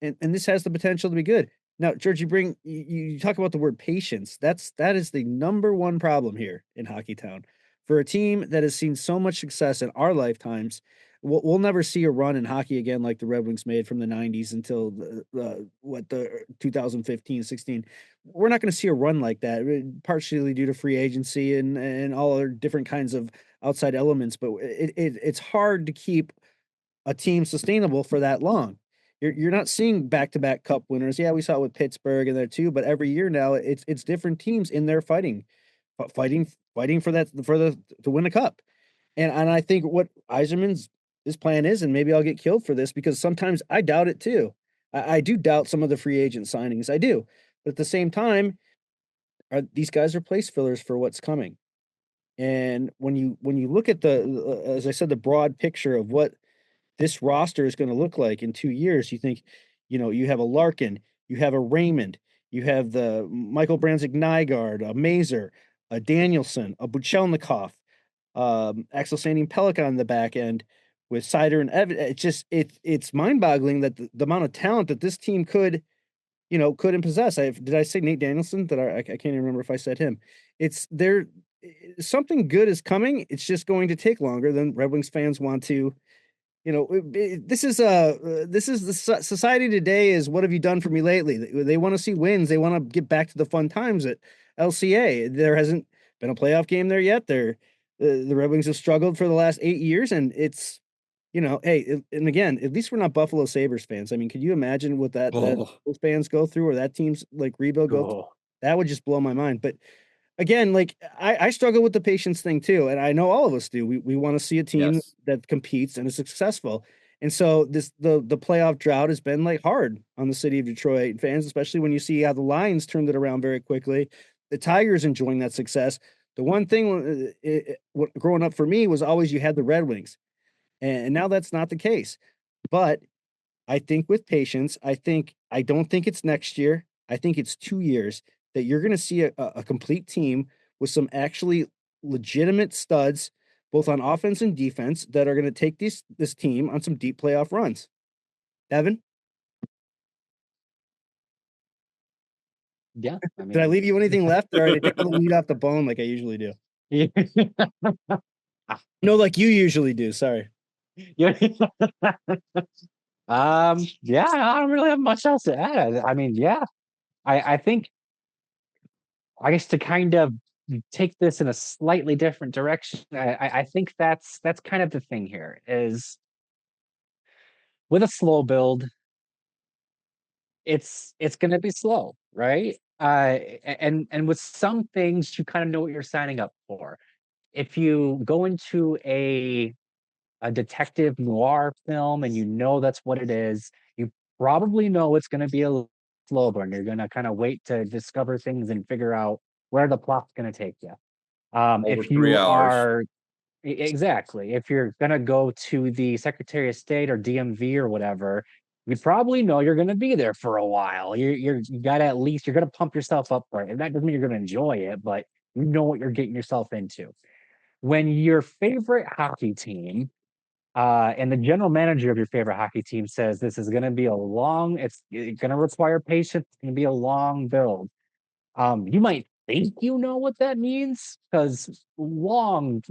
and this has the potential to be good. Now, George, you talk about the word patience. That is the number one problem here in Hockey Town for a team that has seen so much success in our lifetimes. We'll never see a run in hockey again like the Red Wings made from the 90s until the 2015-16. We're not going to see a run like that, partially due to free agency and all other different kinds of outside elements. But it's hard to keep a team sustainable for that long. You're not seeing back-to-back cup winners. Yeah, we saw it with Pittsburgh and there too, but every year now it's different teams in there fighting for to win a cup. And I think what Yzerman's his plan is, and maybe I'll get killed for this because sometimes I doubt it too. I do doubt some of the free agent signings. I do. But at the same time, these guys are place fillers for what's coming. And when you look at as I said, the broad picture of what this roster is going to look like in 2 years, you think, you have a Larkin, you have a Raymond, you have the Michael Branzik Nygaard, a Mazer, a Danielson, a Buchelnikov, Axel Sandin Pelican in the back end with Seider and Evan. It's mind-boggling that the amount of talent that this team could possess. Did I say Nate Danielson? I can't even remember if I said him. It's there. Something good is coming. It's just going to take longer than Red Wings fans want to. This is the society today is what have you done for me lately? They want to see wins. They want to get back to the fun times at LCA. There hasn't been a playoff game there yet. The Red Wings have struggled for the last 8 years, and it's, hey, and again, at least we're not Buffalo Sabres fans. I mean, could you imagine what that those fans go through or that team's like rebuild go through? That would just blow my mind. But again, like I struggle with the patience thing too, and I know all of us do. We want to see a team that competes and is successful. And so the playoff drought has been like hard on the city of Detroit fans, especially when you see how the Lions turned it around very quickly. The Tigers enjoying that success. The one thing what growing up for me was always you had the Red Wings, and now that's not the case. But I think with patience, I don't think it's next year. I think it's 2 years that you're going to see a complete team with some actually legitimate studs, both on offense and defense, that are going to take this team on some deep playoff runs. Evan, Yeah, I did I mean, leave you anything left, or did I take all the meat off the bone like I usually do? yeah. No, like you usually do. Sorry. Yeah. Yeah, I don't really have much else to add. I mean, yeah, I think, I guess, to kind of take this in a slightly different direction, I think that's kind of the thing here is with a slow build, it's going to be slow, right? And with some things, you kind of know what you're signing up for. If you go into a detective noir film and you know that's what it is, you probably know it's going to be a slow burn. You're going to kind of wait to discover things and figure out where the plot's going to take you. Over If 3 you hours. are exactly, if you're going to go to the Secretary of State or DMV or whatever, you probably know you're going to be there for a while. You got to, at least you're going to pump yourself up for it. And that doesn't mean you're going to enjoy it, but you know what you're getting yourself into. When your favorite hockey team and the general manager of your favorite hockey team says this is going to be it's going to require patience, it's going to be a long build. You might think you know what that means because long,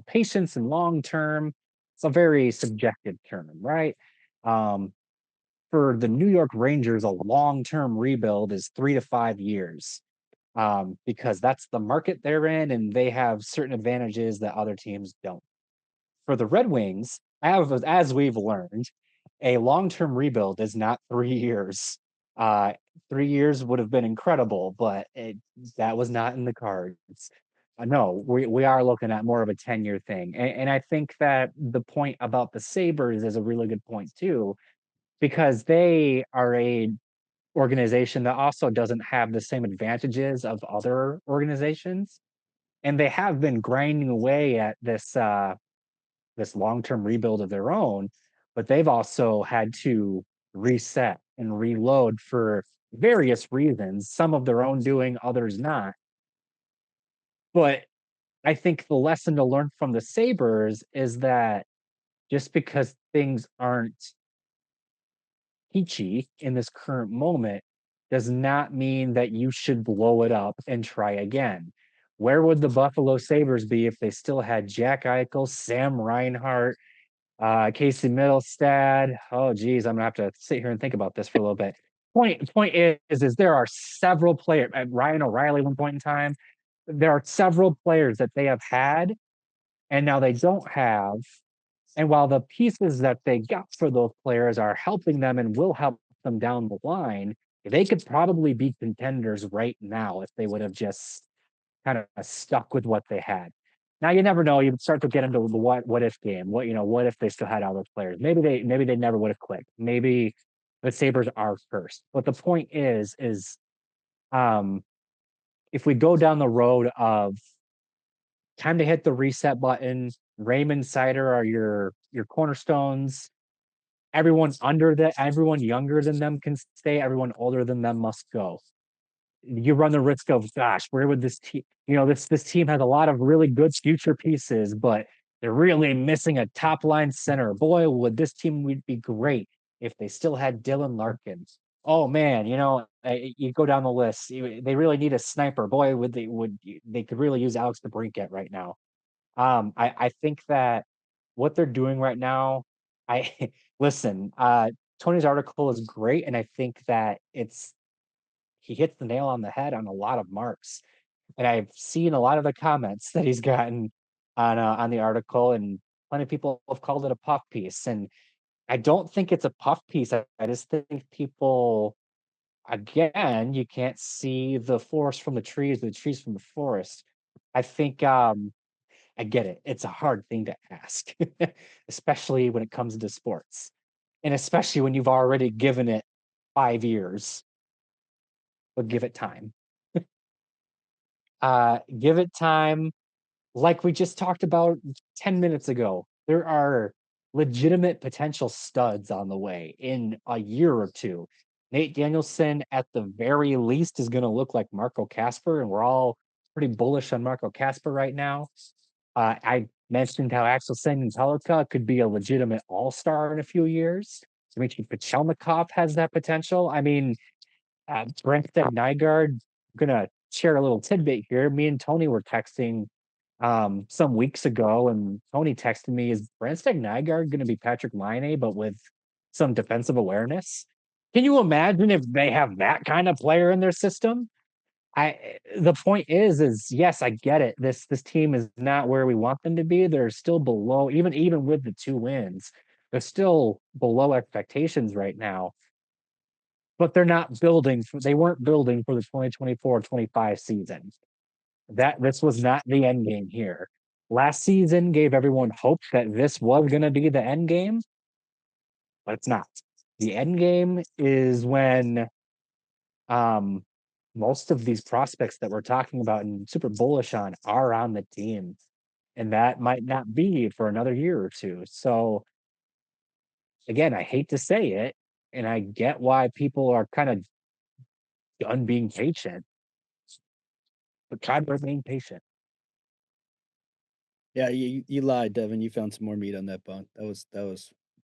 patience and long term, it's a very subjective term, right? Um, for the New York Rangers, a long term rebuild is 3 to 5 years because that's the market they're in and they have certain advantages that other teams don't. For the Red Wings, as we've learned, a long-term rebuild is not 3 years. 3 years would have been incredible, but that was not in the cards. No, we are looking at more of a 10-year thing. And I think that the point about the Sabres is a really good point too, because they are a organization that also doesn't have the same advantages of other organizations. And they have been grinding away at this long-term rebuild of their own, but they've also had to reset and reload for various reasons, some of their own doing, others not. But I think the lesson to learn from the Sabres is that just because things aren't peachy in this current moment does not mean that you should blow it up and try again. Where would the Buffalo Sabres be if they still had Jack Eichel, Sam Reinhart, Casey Middlestad? Oh, geez, I'm gonna have to sit here and think about this for a little bit. Point is there are several players. Ryan O'Reilly, one point in time, there are several players that they have had, and now they don't have. And while the pieces that they got for those players are helping them and will help them down the line, they could probably be contenders right now if they would have just kind of stuck with what they had. Now you never know. You start to get into the what if game. What if they still had all those players? Maybe they never would have clicked. Maybe the Sabres are first. But the point is um if we go down the road of time to hit the reset button, Raymond Seider are your cornerstones. Everyone younger than them can stay, everyone older than them must go. You run the risk of, gosh, where would this team, this team has a lot of really good future pieces, but they're really missing a top line center. Boy, would this team would be great if they still had Dylan Larkin. Oh man, you go down the list. They really need a sniper. Boy, they could really use Alex DeBrincat right now. I think that what they're doing right now, I listen. Tony's article is great, and I think that he hits the nail on the head on a lot of marks. And I've seen a lot of the comments that he's gotten on the article, and plenty of people have called it a puff piece. And I don't think it's a puff piece. I just think people, again, you can't see the forest from the trees from the forest. I think I get it. It's a hard thing to ask, especially when it comes into sports, and especially when you've already given it 5 years. But give it time. Give it time. Like we just talked about 10 minutes ago, there are legitimate potential studs on the way in a year or two. Nate Danielson, at the very least, is going to look like Marco Casper, and we're all pretty bullish on Marco Casper right now. I mentioned how Axel Sengin could be a legitimate all-star in a few years. Dmitry Pachelnikov has that potential. I mean, Brentford Nygaard, I'm gonna share a little tidbit here. Me and Tony were texting some weeks ago, and Tony texted me, "Is Brentford Nygaard going to be Patrick Laine, but with some defensive awareness?" Can you imagine if they have that kind of player in their system? The point is yes, I get it. This team is not where we want them to be. They're still below, even with the 2 wins, they're still below expectations right now. But they're not building they weren't building for the 2024-25 season. That this was not the end game here. Last season gave everyone hope that this was going to be the end game, but it's not. The end game is when most of these prospects that we're talking about and super bullish on are on the team, and that might not be for another year or two. So again, I hate to say it, and I get why people are kind of done being patient, but try to remain patient. Yeah, you lied, Devin. You found some more meat on that bone. That was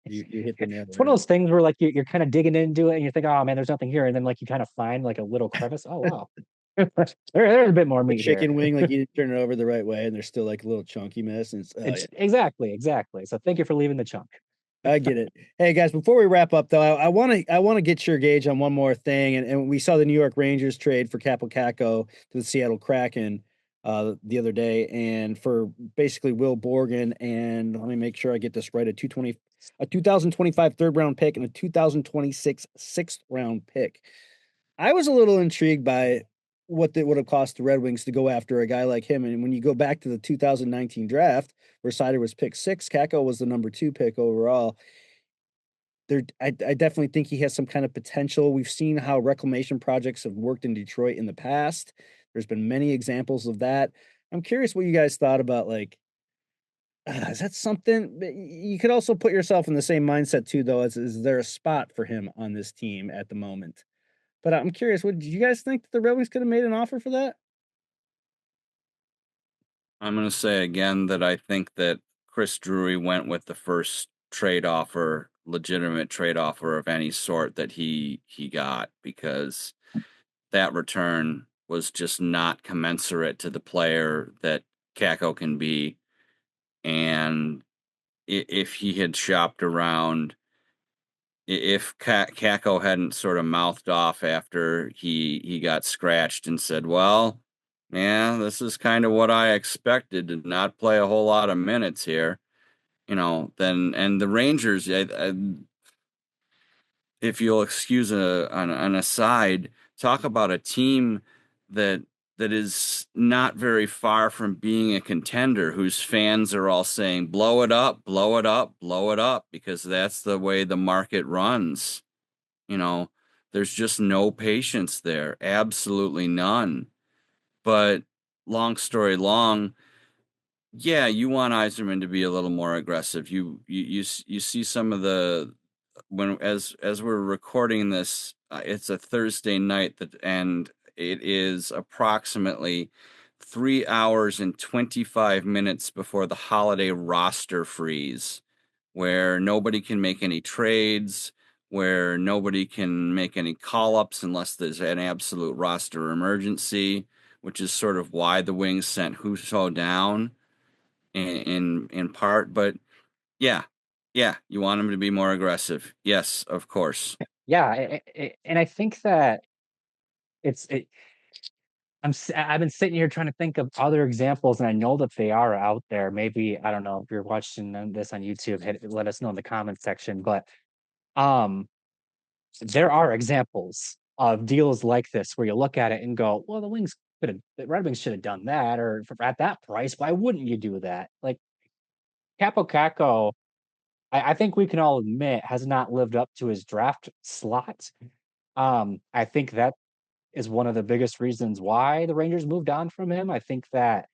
you hit the nail. It's one of those things where like you're kind of digging into it and you think, oh man, there's nothing here, and then like you kind of find like a little crevice. Oh wow, there's a bit more The meat here. chicken wing, like you didn't turn it over the right way, and there's still like a little chunky mess. And it's, Exactly. So thank you for leaving the chunk. I get it. Hey guys, before we wrap up though, I want to get your gauge on one more thing. And we saw the New York Rangers trade for Kappo Kakko to the Seattle Kraken the other day, and for basically Will Borgen, and let me make sure I get this right, a 2025 third round pick and a 2026 sixth round pick. I was a little intrigued by what it would have cost the Red Wings to go after a guy like him. And when you go back to the 2019 draft, where Seider was pick 6, Kakko was the number 2 pick overall. I definitely think he has some kind of potential. We've seen how reclamation projects have worked in Detroit in the past. There's been many examples of that. I'm curious what you guys thought about, like, is that something you could also put yourself in the same mindset too, though, as is there a spot for him on this team at the moment? But I'm curious, what did you guys think that the Red Wings could have made an offer for that? I'm going to say again that I think that Chris Drury went with the first trade offer, legitimate trade offer of any sort that he got, because that return was just not commensurate to the player that Kakko can be. And if he had shopped around, if Kakko hadn't sort of mouthed off after he got scratched and said, well, yeah, this is kind of what I expected, to not play a whole lot of minutes here, then, and the Rangers, if you'll excuse an aside, talk about a team that is not very far from being a contender, whose fans are all saying, blow it up, blow it up, blow it up, because that's the way the market runs. There's just no patience there. Absolutely none. But long story long, yeah, you want Yzerman to be a little more aggressive. You see some of the, as we're recording this, it's a Thursday night and it is approximately 3 hours and 25 minutes before the holiday roster freeze, where nobody can make any trades, where nobody can make any call-ups unless there's an absolute roster emergency, which is sort of why the Wings sent Husso down in part. But yeah, you want him to be more aggressive. Yes, of course. Yeah, and I think that I've been sitting here trying to think of other examples, and I know that they are out there. Maybe, I don't know if you're watching this on YouTube, let us know in the comments section. But there are examples of deals like this where you look at it and go, well, the Red Wings should have done that, or at that price, why wouldn't you do that? Like Kappo Kakko, I think we can all admit, has not lived up to his draft slot. I think that is one of the biggest reasons why the Rangers moved on from him. I think that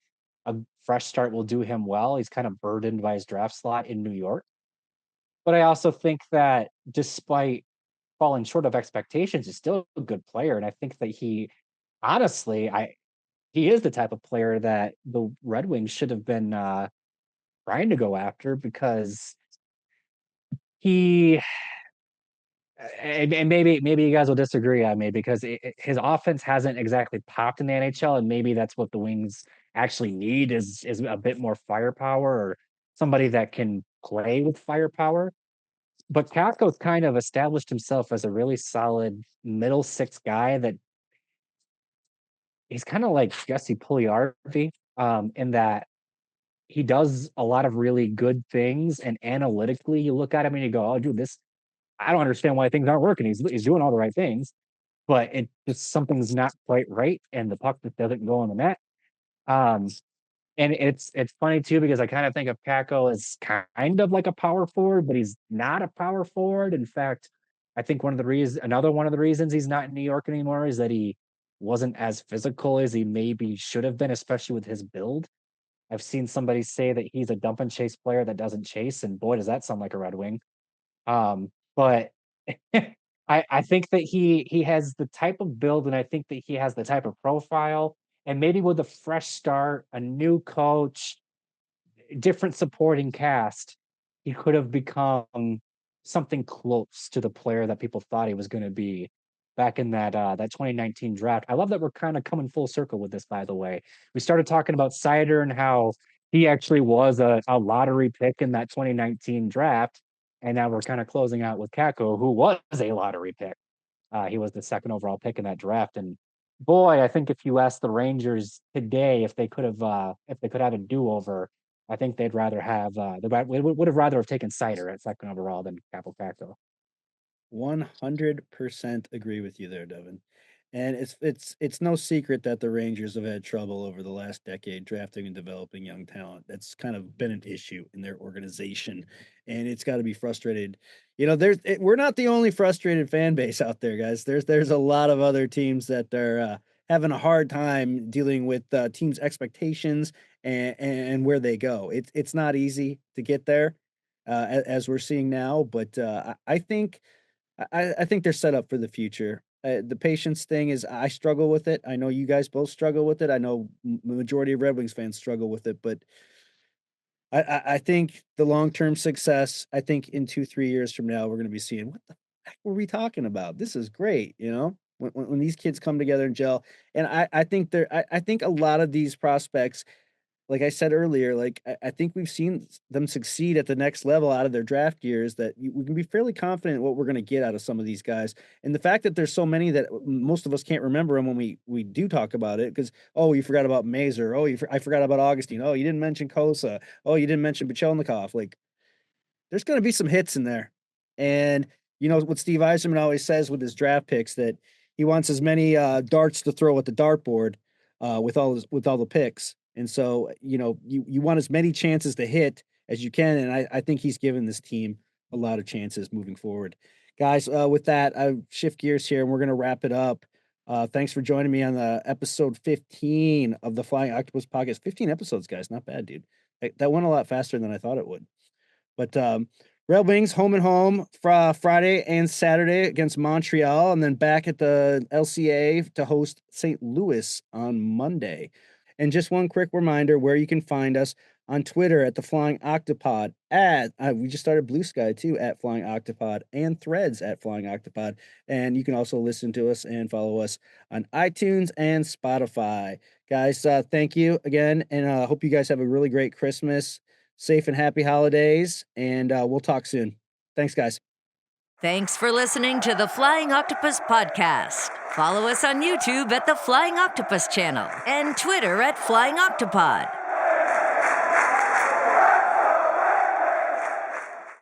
a fresh start will do him well. He's kind of burdened by his draft slot in New York. But I also think that despite falling short of expectations, he's still a good player. And I think that honestly, he is the type of player that the Red Wings should have been trying to go after because he and maybe you guys will disagree on me because his offense hasn't exactly popped in the NHL, and maybe that's what the Wings actually need is a bit more firepower or somebody that can play with firepower. But Kakko's kind of established himself as a really solid middle six guy that he's kind of like Jesse Puljujarvi, in that he does a lot of really good things, and analytically, you look at him and you go, "Oh, dude, this I don't understand why things aren't working. He's doing all the right things, but it just something's not quite right, and the puck just doesn't go in the net." Um, and it's funny too because I kind of think of Kakko as kind of like a power forward, but he's not a power forward. In fact, I think another one of the reasons he's not in New York anymore is that he wasn't as physical as he maybe should have been, especially with his build. I've seen somebody say that he's a dump and chase player that doesn't chase, and boy, does that sound like a Red Wing. But I think that he has the type of build, and I think that he has the type of profile, and maybe with a fresh start, a new coach, different supporting cast, he could have become something close to the player that people thought he was going to be back in that 2019 draft. I love that we're kind of coming full circle with this, by the way. We started talking about Seider and how he actually was a lottery pick in that 2019 draft. And now we're kind of closing out with Kakko, who was a lottery pick. He was the second overall pick in that draft. And boy, I think if you ask the Rangers today if they could have a do-over, I think they'd rather have would have rather have taken Seider at second overall than Kappo Kakko. 100% agree with you there, Devin. And it's no secret that the Rangers have had trouble over the last decade drafting and developing young talent. That's kind of been an issue in their organization, and it's got to be frustrated. We're not the only frustrated fan base out there, guys. There's a lot of other teams that are having a hard time dealing with teams' expectations and where they go. It's not easy to get there, as we're seeing now. But I think I think they're set up for the future. The patience thing is I struggle with it. I know you guys both struggle with it. I know majority of Red Wings fans struggle with it, but I think the long-term success, I think in 2, 3 years from now, we're going to be seeing what the heck were we talking about? This is great. When these kids come together and gel. And I think I think a lot of these prospects, like I said earlier, like I think we've seen them succeed at the next level out of their draft years that we can be fairly confident what we're going to get out of some of these guys. And the fact that there's so many that most of us can't remember them when we do talk about it, because, oh, you forgot about Mazer. Oh, I forgot about Augustine. Oh, you didn't mention Kosa. Oh, you didn't mention Pachelnikov. Like, there's going to be some hits in there. And you know what Steve Yzerman always says with his draft picks, that he wants as many darts to throw at the dartboard with all the picks. And so, you want as many chances to hit as you can. And I think he's given this team a lot of chances moving forward. Guys, with that, I shift gears here and we're going to wrap it up. Thanks for joining me on the episode 15 of the Flying Octopus podcast. 15 episodes, guys. Not bad, dude. That went a lot faster than I thought it would. But Red Wings home and home Friday and Saturday against Montreal, and then back at the LCA to host St. Louis on Monday. And just one quick reminder where you can find us on Twitter at the Flying Octopod, we just started Blue Sky too, at Flying Octopod, and Threads at Flying Octopod. And you can also listen to us and follow us on iTunes and Spotify. Guys, thank you again, and I hope you guys have a really great Christmas, safe and happy holidays, and we'll talk soon. Thanks, guys. Thanks for listening to the Flying Octopus podcast. Follow us on YouTube at the Flying Octopus channel and Twitter at Flying Octopod.